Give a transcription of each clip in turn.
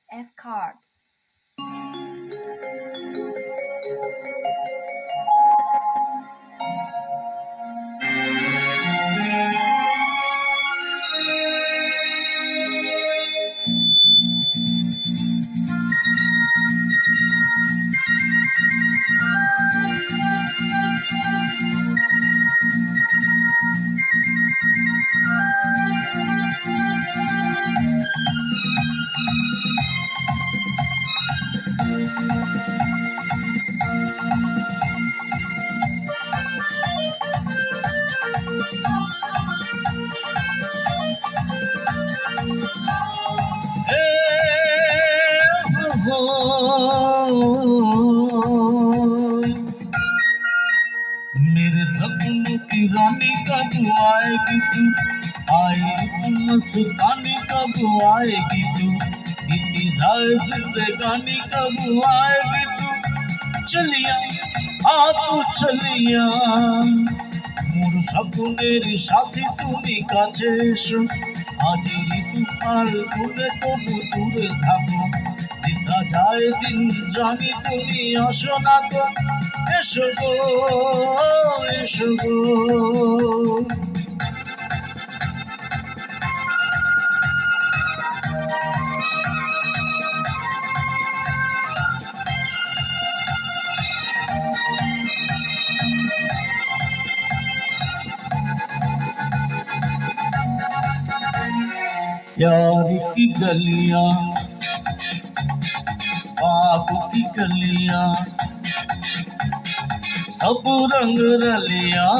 F card. मेरे सपनों की रानी कब आएगी तू, आएगी तू मस्तानी कब आएगी तू, इंतजार जिंदगानी कब आएगी तू, चलिया आ तू चलिया मोर স্বপ্নের সাথী তুমি কাছে এসো, আজই ঋতু ফাল্গুনে তবু দূরে থাকো, বৃথা যায় দিন জানি তুমি আসো না গো, এসো গো এসো গো। प्यार की गलियां ख्वाब की गलियां सब रंग रलियां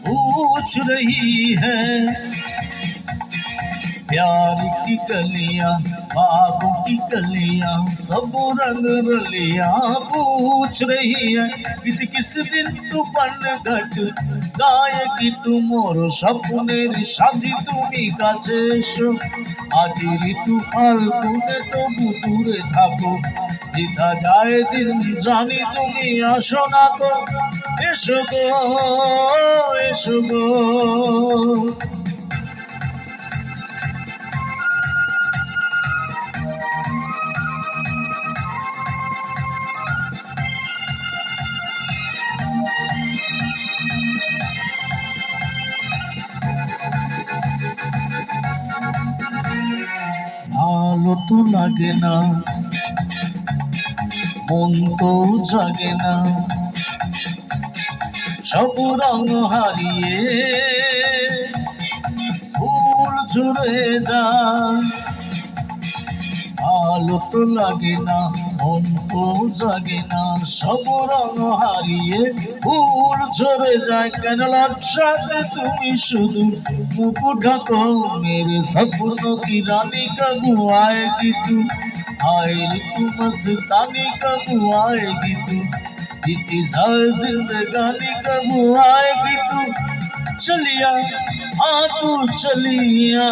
पूछ रही है, प्यार की गलियां ख्वाब की गलियां सब रंग रलियां पूछ रही है, किस दिन तू बन घट गाएगी तू मोर স্বপ্নের সাথী তুমি কাছে এসো, আজ ঋতু ফাল্গুনে তবু দূরে থাকো, বৃথা যায় দিন জানি তুমি আসো না গো, এসো গো এসো গো। ভালো তো লাগে না মন তো জাগে না, সব রং হারিয়ে ফুল ঝরে যায়, ভালো তো লাগে না মন তো জাগে না, সব রং হারিয়ে ফুল ঝরে যায়, কেন লজ্জাতে তুমি শুধু মুখ ঢাকো, मेरे सपनों की रानी कब आएगी तू, आएगी तू मस्तानी कब आएगी तू, इंतजार जिंदगानी कब आएगी तू, चलिया आ तू चलिया।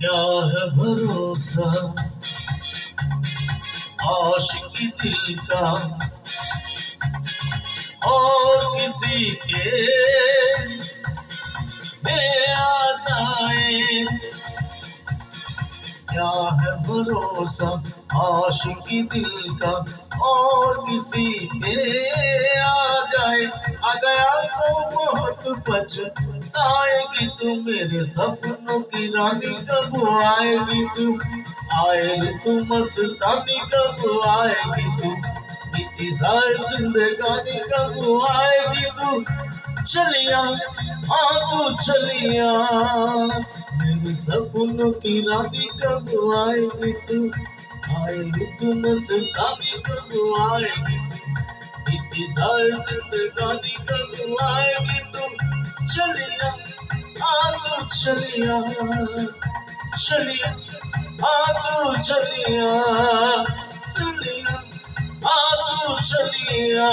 क्या है भरोसा आशिकी दिल का और किसी के दे आ जाए, क्या है भरोसा आशिकी दिल का और किसी पे आ जाए, आ गया तो बहुत पछताएगी तू, मेरे सपनों की रानी कब आएगी तू, आएगी तू मस्तानी कब आएगी तू, इंतजार जिंदगानी कब आएगी तू, चलिया आ तू चलिया मेरे सपनों की रानी कब आएगी तू, आएगी तू मस्तानी कब आएगी, इंतजार जिंदगानी कब आएगी तू, चलिया आ तू चलिया चलिया हाँ तू चलिया चलिया, हाँ तू चलिया।